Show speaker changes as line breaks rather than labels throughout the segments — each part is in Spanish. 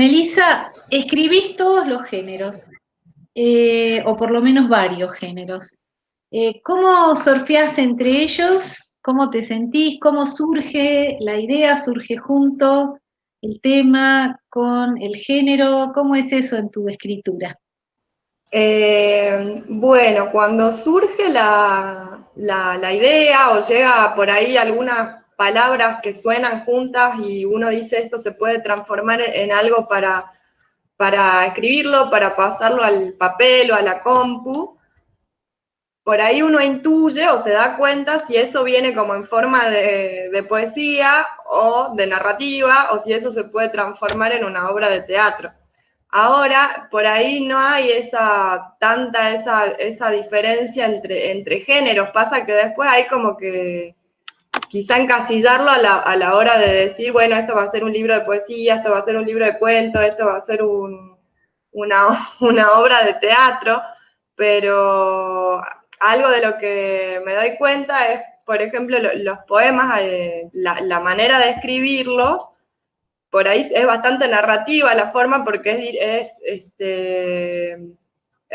Melissa, escribís todos los géneros, o por lo menos varios géneros. ¿Cómo surfeás entre ellos? ¿Cómo te sentís? ¿Cómo surge la idea? ¿Surge junto el tema con el género? ¿Cómo es eso en tu escritura?
Bueno, cuando surge la idea o llega por ahí algunas palabras que suenan juntas y uno dice esto se puede transformar en algo para escribirlo, para pasarlo al papel o a la compu, por ahí uno intuye o se da cuenta si eso viene como en forma de poesía o de narrativa, o si eso se puede transformar en una obra de teatro. Ahora, por ahí no hay esa diferencia entre géneros. Pasa que después hay como que quizá encasillarlo a la hora de decir, bueno, esto va a ser un libro de poesía, esto va a ser un libro de cuentos, esto va a ser una obra de teatro, pero algo de lo que me doy cuenta es, por ejemplo, los poemas, la manera de escribirlos, por ahí es bastante narrativa la forma porque es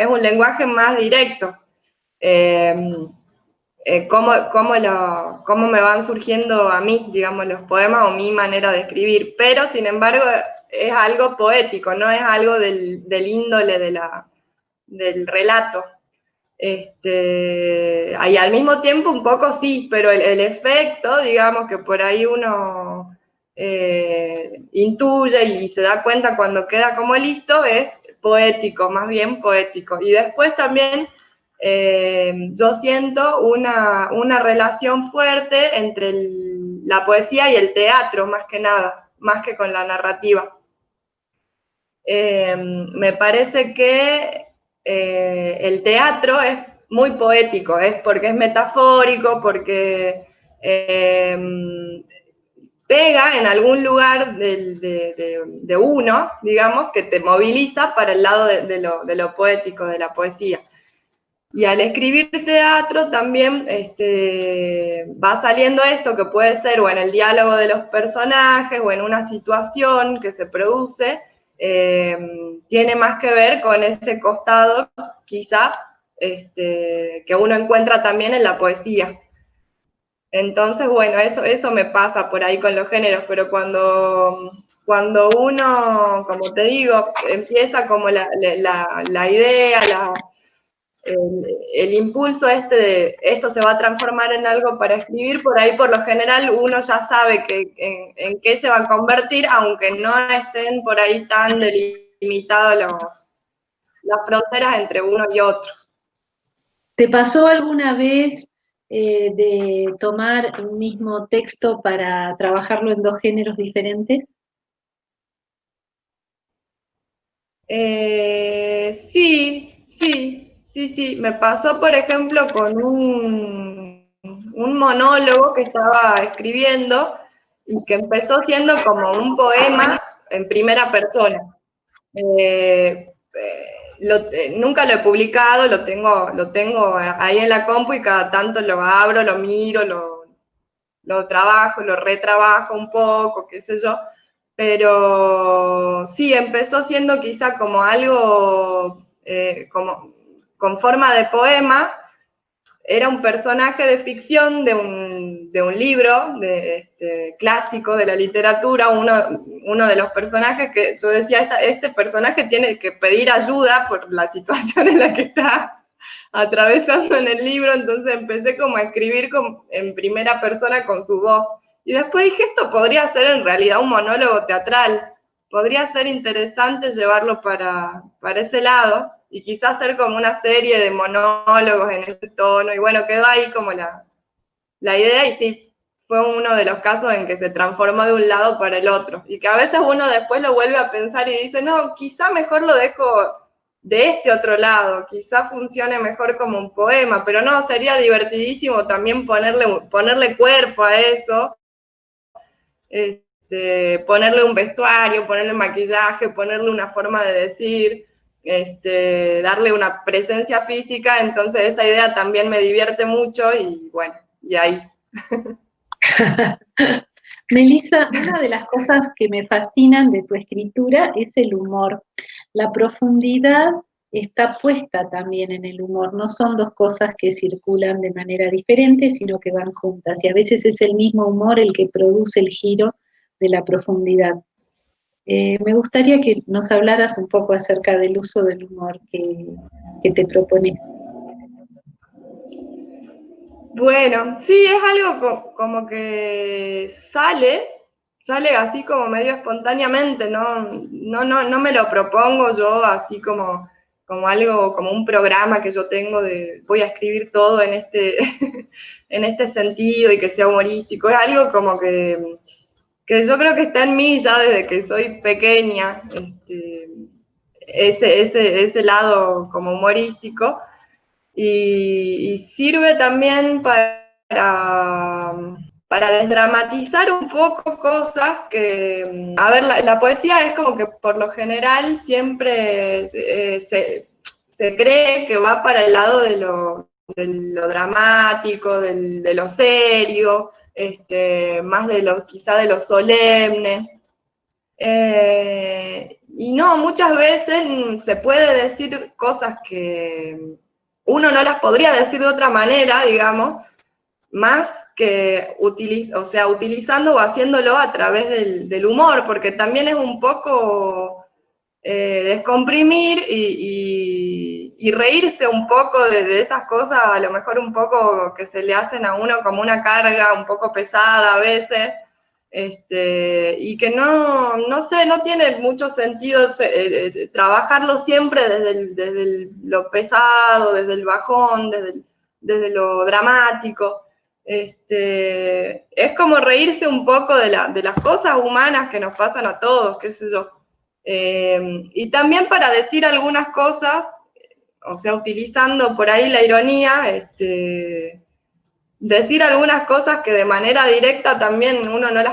un lenguaje más directo. Eh, cómo me van surgiendo a mí, digamos, los poemas o mi manera de escribir, pero sin embargo es algo poético, no es algo del índole del relato. Y al mismo tiempo un poco sí, pero el efecto, digamos, que por ahí uno intuye y se da cuenta cuando queda como listo, es poético, más bien poético. Y después también yo siento una relación fuerte entre la poesía y el teatro, más que nada, más que con la narrativa. Me parece que el teatro es muy poético, es porque es metafórico, porque pega en algún lugar de uno, digamos, que te moviliza para el lado de lo poético, de la poesía. Y al escribir teatro también va saliendo esto que puede ser o en el diálogo de los personajes o en una situación que se produce, tiene más que ver con ese costado quizá que uno encuentra también en la poesía. Entonces, bueno, eso me pasa por ahí con los géneros, pero cuando uno, como te digo, empieza como la idea, el impulso de esto se va a transformar en algo para escribir, por ahí por lo general uno ya sabe en qué se va a convertir, aunque no estén por ahí tan delimitadas las fronteras entre uno y otros.
¿Te pasó alguna vez de tomar un mismo texto para trabajarlo en dos géneros diferentes?
Sí. Me pasó, por ejemplo, con un monólogo que estaba escribiendo y que empezó siendo como un poema en primera persona. Nunca lo he publicado, lo tengo ahí en la compu y cada tanto lo abro, lo miro, lo trabajo, lo retrabajo un poco, qué sé yo. Pero sí, empezó siendo quizá como algo como con forma de poema. Era un personaje de ficción de un libro clásico de la literatura, uno de los personajes que yo decía, este personaje tiene que pedir ayuda por la situación en la que está atravesando en el libro, entonces empecé como a escribir en primera persona con su voz. Y después dije, esto podría ser en realidad un monólogo teatral, podría ser interesante llevarlo para ese lado y quizás hacer como una serie de monólogos en ese tono, y bueno, quedó ahí como la idea, y sí, fue uno de los casos en que se transformó de un lado para el otro, y que a veces uno después lo vuelve a pensar y dice, no, quizá mejor lo dejo de este otro lado, quizá funcione mejor como un poema, pero no, sería divertidísimo también ponerle cuerpo a eso, ponerle un vestuario, ponerle maquillaje, ponerle una forma de decir, darle una presencia física, entonces esa idea también me divierte mucho y bueno, y ahí.
Melissa, una de las cosas que me fascinan de tu escritura es el humor. La profundidad está puesta también en el humor, no son dos cosas que circulan de manera diferente, sino que van juntas. Y a veces es el mismo humor el que produce el giro de la profundidad. Me gustaría que nos hablaras un poco acerca del uso del humor que te propones.
Bueno, sí, es algo como que sale así como medio espontáneamente, no me lo propongo yo así como algo, como un programa que yo tengo de voy a escribir todo en este, en este sentido y que sea humorístico. Es algo como que yo creo que está en mí ya desde que soy pequeña, ese lado como humorístico. Y sirve también para desdramatizar un poco cosas que, a ver, la poesía es como que por lo general siempre se cree que va para el lado de lo dramático, de lo serio, más de lo, quizá de lo solemne. Y no, muchas veces se puede decir cosas que uno no las podría decir de otra manera, digamos, más que o sea, utilizando o haciéndolo a través del humor, porque también es un poco descomprimir y reírse un poco de esas cosas, a lo mejor un poco que se le hacen a uno como una carga un poco pesada a veces. Y que no sé, no tiene mucho sentido trabajarlo siempre desde lo pesado, desde el bajón, desde lo dramático. Es como reírse un poco de las cosas humanas que nos pasan a todos, qué sé yo. Y también para decir algunas cosas, o sea, utilizando por ahí la ironía, decir algunas cosas que de manera directa también uno no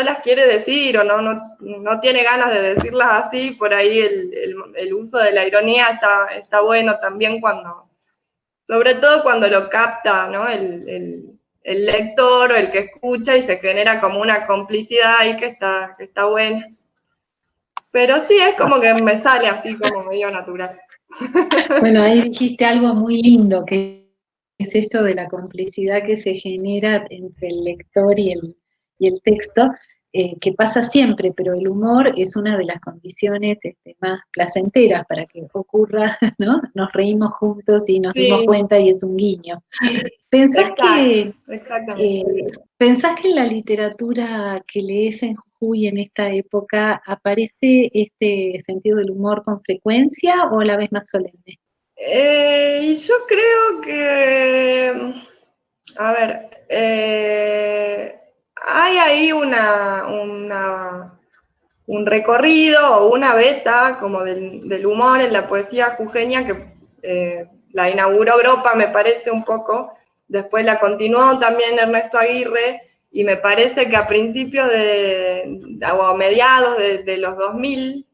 las quiere decir o no tiene ganas de decirlas así, por ahí el uso de la ironía está bueno también sobre todo cuando lo capta, ¿no? El lector o el que escucha y se genera como una complicidad ahí que está buena. Pero sí, es como que me sale así como medio natural.
Bueno, ahí dijiste algo muy lindo, que es esto de la complicidad que se genera entre el lector y el texto, que pasa siempre, pero el humor es una de las condiciones más placenteras para que ocurra, ¿no? Nos reímos juntos y nos dimos
Sí,
cuenta y es un guiño. ¿Pensás
exacto,
que
exactamente.
eh, ¿Pensás que en la literatura que lees en Jujuy en esta época aparece este sentido del humor con frecuencia o la ves más solemne?
Y yo creo que, a ver, hay ahí un recorrido o una beta como del humor en la poesía jujeña que la inauguró Gropa, me parece un poco, después la continuó también Ernesto Aguirre, y me parece que a principios o a mediados de los 2000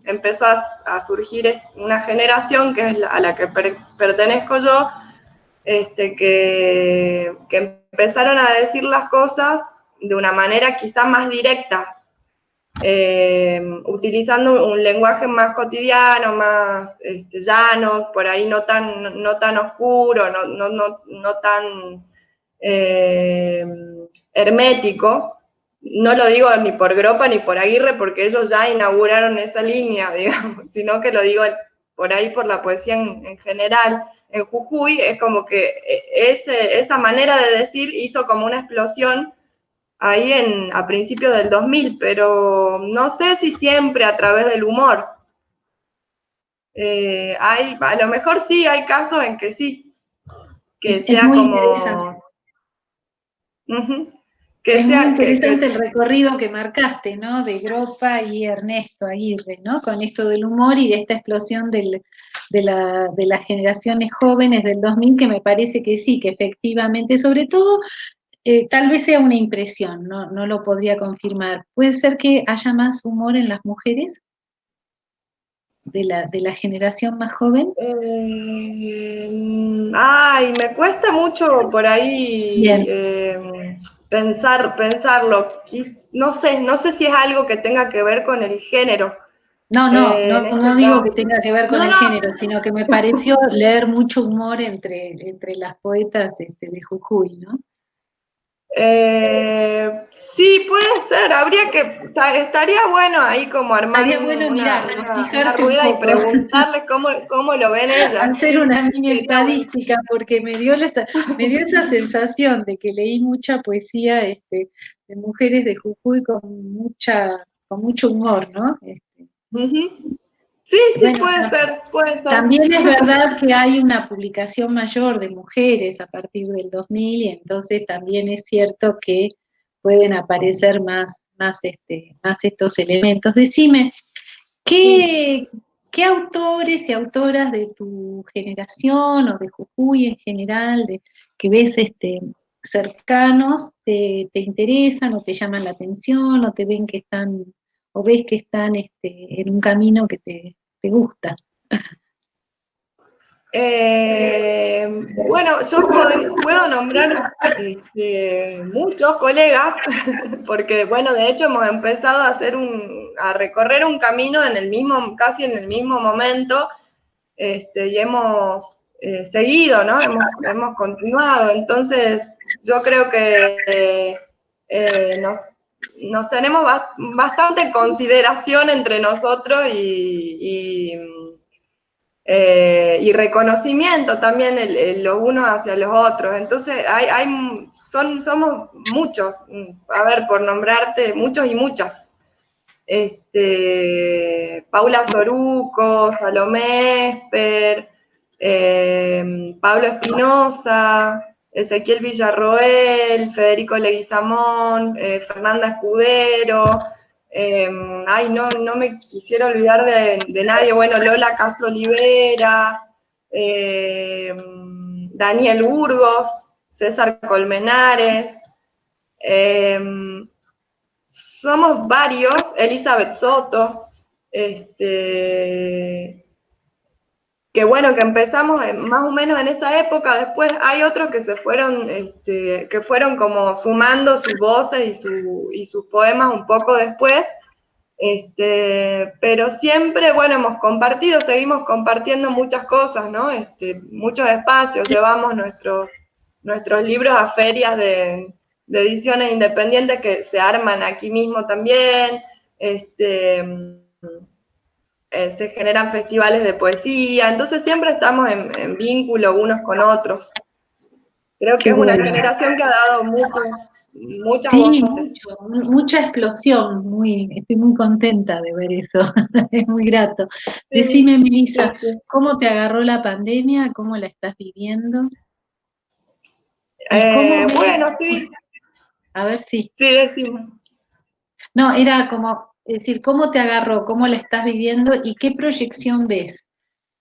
empezó a surgir una generación que es a la que pertenezco yo, que empezaron a decir las cosas de una manera quizá más directa, utilizando un lenguaje más cotidiano, más llano, por ahí no tan oscuro, no tan hermético. No lo digo ni por Gropa ni por Aguirre, porque ellos ya inauguraron esa línea, digamos, sino que lo digo por ahí por la poesía en general. En Jujuy es como que esa manera de decir hizo como una explosión ahí a principios del 2000, pero no sé si siempre a través del humor. A lo mejor sí, hay casos en que sí, que
Es
sea
muy interesante.
como... Uh-huh,
Es muy interesante el recorrido que marcaste, ¿no? De Gropa y Ernesto Aguirre, ¿no? Con esto del humor y de esta explosión de las generaciones jóvenes del 2000, que me parece que sí, que efectivamente, sobre todo, tal vez sea una impresión, no lo podría confirmar. ¿Puede ser que haya más humor en las mujeres de la generación más joven?
Ay, me cuesta mucho por ahí
Bien.
pensarlo. No sé si es algo que tenga que ver con el género. En
No
este
digo que
caso.
tenga que ver con
No,
el
no.
género, sino que me pareció leer mucho humor entre las poetas de Jujuy, ¿no?
Sí, puede ser. Estaría bueno ahí como armar
Estaría bueno mirarlo,
una
fijarse un
rueda y
poco,
preguntarles cómo lo ven ellas.
hacer
Sí,
una mini
sería bueno.
estadística, porque me dio esa sensación de que leí mucha poesía de mujeres de Jujuy con mucho humor, ¿no?
Ujú. Sí, sí,
Bueno,
puede ser, puede ser.
también es verdad que hay una publicación mayor de mujeres a partir del 2000 y entonces también es cierto que pueden aparecer más estos elementos. Decime,
Sí.
¿qué autores y autoras de tu generación o de Jujuy en general, que ves cercanos, te interesan o te llaman la atención o te ven que están, o ves que están en un camino que te gusta?
Bueno, yo puedo nombrar muchos colegas, porque bueno, de hecho hemos empezado a recorrer un camino casi en el mismo momento, y hemos seguido, ¿no? Hemos continuado. Entonces, yo creo que nos tenemos bastante consideración entre nosotros y reconocimiento también los unos hacia los otros. Entonces, somos muchos, a ver, por nombrarte, muchos y muchas. Paula Soruco, Salomé Esper, Pablo Espinosa, Ezequiel Villarroel, Federico Leguizamón, Fernanda Escudero, no me quisiera olvidar de nadie, bueno, Lola Castro Olivera, Daniel Burgos, César Colmenares, somos varios, Elizabeth Soto, que bueno, que empezamos más o menos en esa época. Después hay otros que que fueron como sumando sus voces y sus poemas un poco después. Pero siempre, bueno, seguimos compartiendo muchas cosas, ¿no? Muchos espacios, llevamos nuestros libros a ferias de ediciones independientes que se arman aquí mismo también. Se generan festivales de poesía, entonces siempre estamos en vínculo unos con otros. Creo que
Qué
es una
bueno.
generación que ha dado muchas
Sí,
voces.
mucha explosión, estoy muy contenta de ver eso, es muy grato. Decime,
Sí, sí,
Melissa,
sí.
¿cómo te agarró la pandemia? ¿Cómo la estás viviendo? ¿Y cómo ves?
Bueno, sí,
A ver si.
sí, decimos.
No, era como, es decir, ¿cómo te agarró? ¿Cómo la estás viviendo? ¿Y qué proyección ves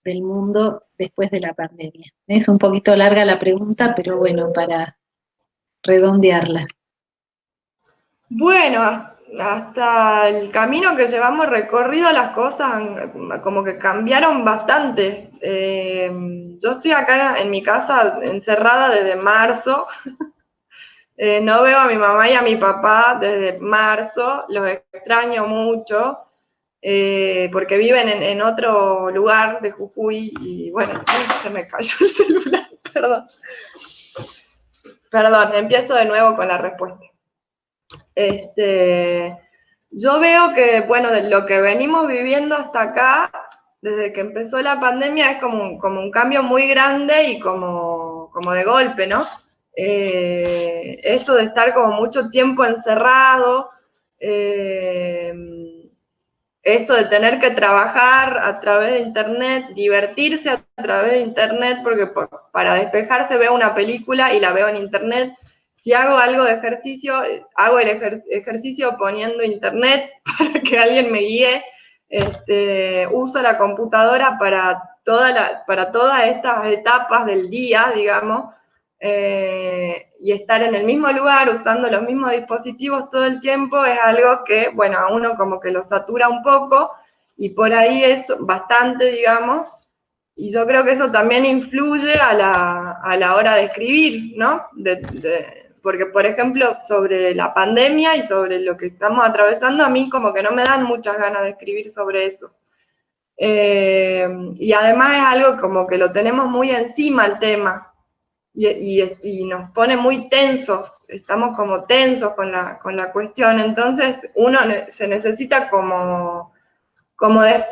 del mundo después de la pandemia? Es un poquito larga la pregunta, pero bueno, para redondearla.
Bueno, hasta el camino que llevamos recorrido, las cosas como que cambiaron bastante. Yo estoy acá en mi casa encerrada desde marzo. No veo a mi mamá y a mi papá desde marzo, los extraño mucho, porque viven en otro lugar de Jujuy y bueno, se me cayó el celular, perdón. Perdón, empiezo de nuevo con la respuesta. Yo veo que, bueno, de lo que venimos viviendo hasta acá, desde que empezó la pandemia, es como un cambio muy grande y como de golpe, ¿no? Esto de estar como mucho tiempo encerrado, eh, esto de tener que trabajar a través de internet, divertirse a través de internet, porque para despejarse veo una película y la veo en internet. Si hago algo de ejercicio, hago el ejercicio poniendo internet para que alguien me guíe. Uso la computadora para todas estas etapas del día, digamos, y estar en el mismo lugar usando los mismos dispositivos todo el tiempo es algo que, bueno, a uno como que lo satura un poco y por ahí es bastante, digamos, y yo creo que eso también influye a la hora de escribir, ¿no? porque, por ejemplo, sobre la pandemia y sobre lo que estamos atravesando, a mí como que no me dan muchas ganas de escribir sobre eso. Y además es algo como que lo tenemos muy encima el tema, y nos pone muy tensos, estamos como tensos con la cuestión, entonces uno se necesita como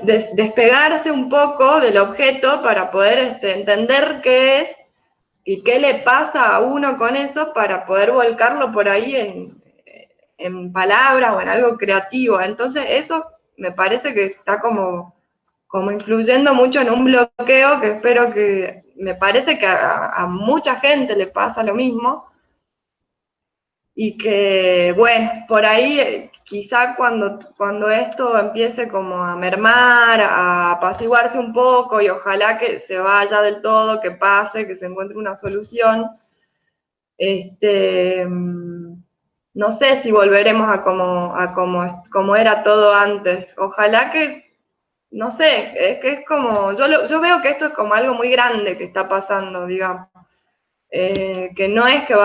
despegarse un poco del objeto para poder entender qué es y qué le pasa a uno con eso para poder volcarlo por ahí en palabras o en algo creativo. Entonces eso me parece que está como influyendo mucho en un bloqueo que espero que, me parece que a mucha gente le pasa lo mismo, y que, bueno, por ahí quizá cuando esto empiece como a mermar, a apaciguarse un poco, y ojalá que se vaya del todo, que pase, que se encuentre una solución, no sé si volveremos a como era todo antes. Ojalá que, no sé, es como, yo veo que esto es como algo muy grande que está pasando, digamos. Que no es que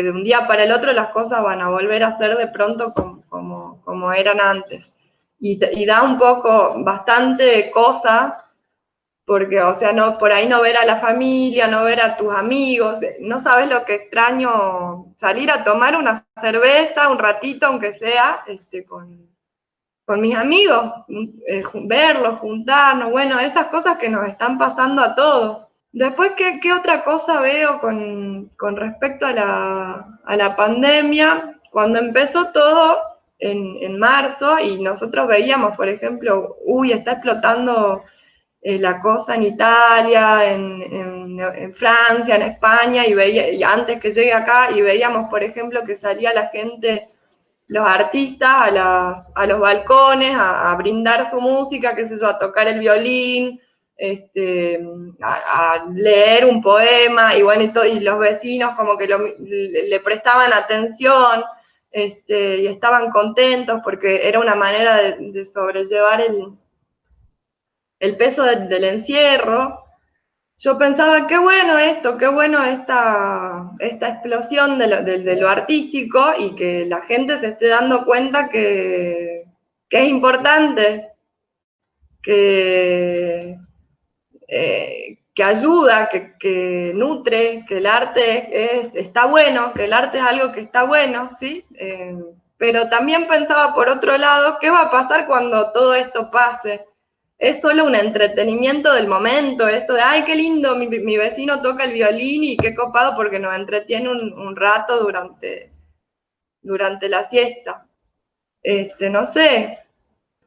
de un día para el otro las cosas van a volver a ser de pronto como eran antes. Y da un poco, bastante cosa, porque, o sea, no, por ahí no ver a la familia, no ver a tus amigos, no sabes lo que extraño salir a tomar una cerveza un ratito, aunque sea, con mis amigos, verlos, juntarnos, bueno, esas cosas que nos están pasando a todos. Después, ¿qué otra cosa veo con respecto a la pandemia? Cuando empezó todo en marzo y nosotros veíamos, por ejemplo, está explotando la cosa en Italia, en Francia, en España, y antes que llegue acá, y veíamos, por ejemplo, que salía la gente, los artistas, a los balcones, a brindar su música, qué sé yo, a tocar el violín, a leer un poema, y bueno, y los vecinos como que le prestaban atención, y estaban contentos porque era una manera de sobrellevar el peso del encierro. Yo pensaba, qué bueno esto, qué bueno esta explosión de lo artístico, y que la gente se esté dando cuenta que es importante, que, que ayuda, que nutre, que el arte está bueno, que el arte es algo que está bueno, ¿sí? Pero también pensaba por otro lado, ¿qué va a pasar cuando todo esto pase? Es solo un entretenimiento del momento, esto de, ay, qué lindo, mi vecino toca el violín y qué copado porque nos entretiene un rato durante la siesta. No sé,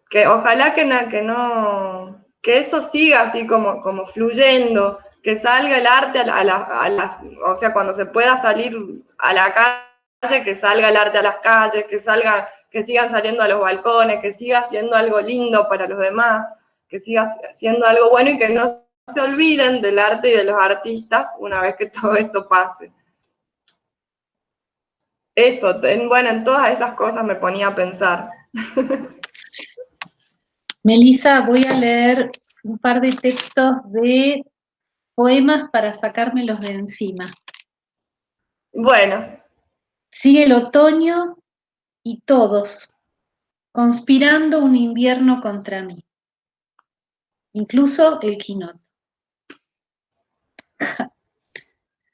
que ojalá que eso siga así como fluyendo, que salga el arte o sea, cuando se pueda salir a la calle, que salga el arte a las calles, que sigan saliendo a los balcones, que siga siendo algo lindo para los demás, que siga siendo algo bueno, y que no se olviden del arte y de los artistas una vez que todo esto pase. Eso, bueno, en todas esas cosas me ponía a pensar.
Melissa, voy a leer un par de textos de poemas para sacármelos de encima.
Bueno.
Sigue el otoño y todos, conspirando un invierno contra mí. Incluso el quinoto.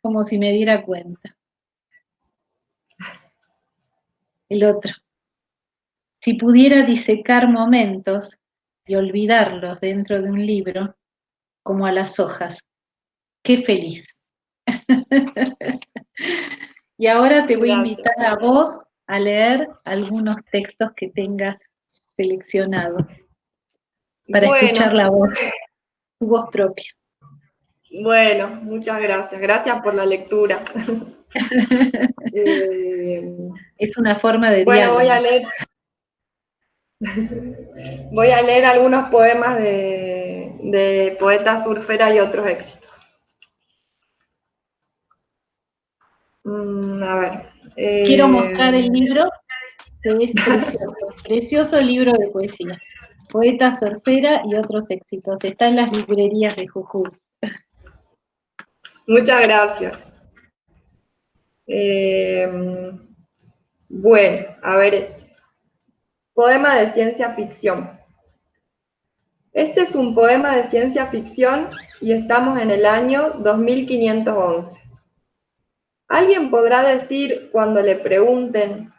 Como si me diera cuenta. El otro. Si pudiera disecar momentos y olvidarlos dentro de un libro, como a las hojas, qué feliz. Y ahora te voy a invitar a vos a leer algunos textos que tengas seleccionados para escuchar la voz, tu voz propia.
Bueno, muchas gracias. Gracias por la lectura.
Es una forma de
diálogo.
diálogo.
Voy a leer algunos poemas de Poeta Surfera y otros éxitos. A ver.
Quiero mostrar el libro, que es precioso, precioso libro de poesía. Poeta Surfera y otros éxitos. Está en las librerías de Jujuy.
Muchas gracias. Bueno, a ver este. Poema de ciencia ficción. Este es un poema de ciencia ficción y estamos en el año 2511. ¿Alguien podrá decir cuando le pregunten,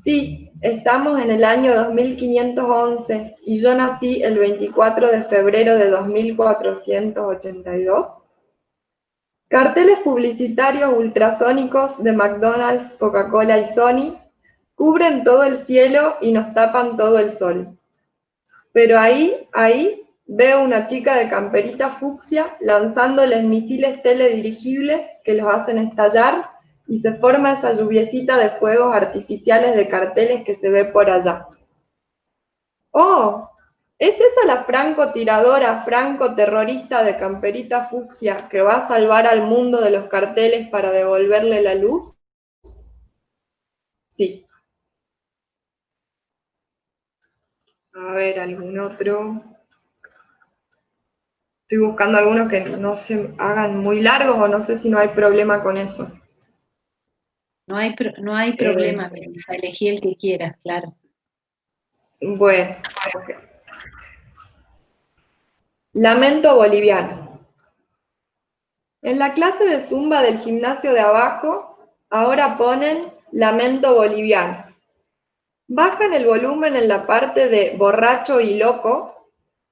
sí, estamos en el año 2511 y yo nací el 24 de febrero de 2482? Carteles publicitarios ultrasónicos de McDonald's, Coca-Cola y Sony cubren todo el cielo y nos tapan todo el sol. Pero ahí, veo una chica de camperita fucsia lanzándoles misiles teledirigibles que los hacen estallar y se forma esa lluviecita de fuegos artificiales de carteles que se ve por allá. ¡Oh! ¿Es esa la francotiradora, francoterrorista de camperita fucsia que va a salvar al mundo de los carteles para devolverle la luz? Sí. A ver, algún otro. Estoy buscando algunos que no se hagan muy largos o no sé si no hay problema con eso.
No hay problema, Melissa, elegí el que quieras, claro.
Bueno, okay. Lamento boliviano. En la clase de zumba del gimnasio de abajo, ahora ponen Lamento boliviano. Bajan el volumen en la parte de borracho y loco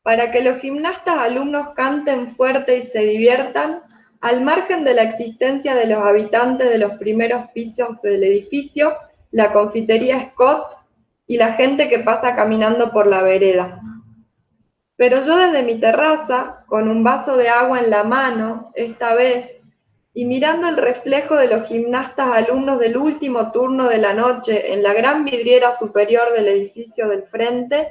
para que los gimnastas alumnos canten fuerte y se diviertan al margen de la existencia de los habitantes de los primeros pisos del edificio, la confitería Scott y la gente que pasa caminando por la vereda. Pero yo desde mi terraza, con un vaso de agua en la mano, esta vez, y mirando el reflejo de los gimnastas alumnos del último turno de la noche en la gran vidriera superior del edificio del frente,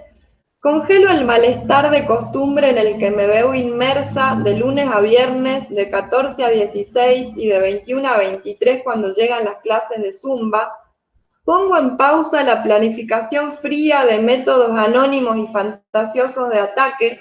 congelo el malestar de costumbre en el que me veo inmersa de lunes a viernes, de 14 a 16 y de 21 a 23 cuando llegan las clases de zumba. Pongo en pausa la planificación fría de métodos anónimos y fantasiosos de ataque.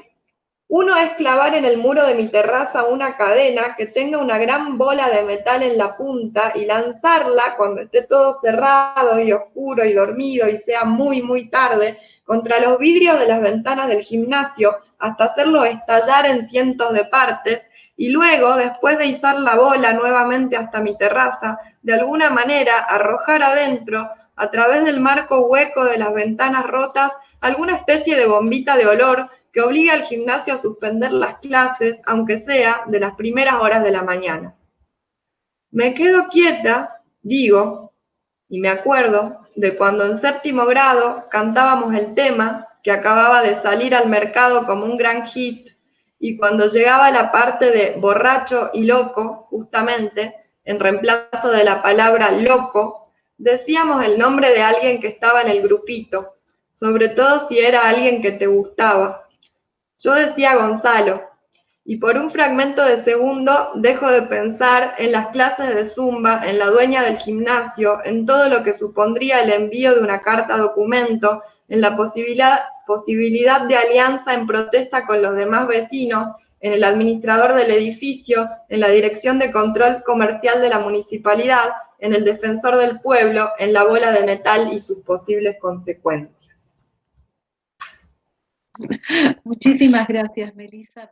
Uno es clavar en el muro de mi terraza una cadena que tenga una gran bola de metal en la punta y lanzarla cuando esté todo cerrado y oscuro y dormido y sea muy, muy tarde contra los vidrios de las ventanas del gimnasio hasta hacerlo estallar en cientos de partes y luego, después de izar la bola nuevamente hasta mi terraza, de alguna manera arrojar adentro, a través del marco hueco de las ventanas rotas, alguna especie de bombita de olor que obliga al gimnasio a suspender las clases, aunque sea de las primeras horas de la mañana. Me quedo quieta, digo, y me acuerdo de cuando en 7º grado cantábamos el tema que acababa de salir al mercado como un gran hit, y cuando llegaba la parte de borracho y loco, justamente, en reemplazo de la palabra loco, decíamos el nombre de alguien que estaba en el grupito, sobre todo si era alguien que te gustaba. Yo decía Gonzalo, y por un fragmento de segundo dejo de pensar en las clases de zumba, en la dueña del gimnasio, en todo lo que supondría el envío de una carta documento, en la posibilidad de alianza en protesta con los demás vecinos, en el administrador del edificio, en la dirección de control comercial de la municipalidad, en el defensor del pueblo, en la bola de metal y sus posibles consecuencias.
Muchísimas gracias, Melissa.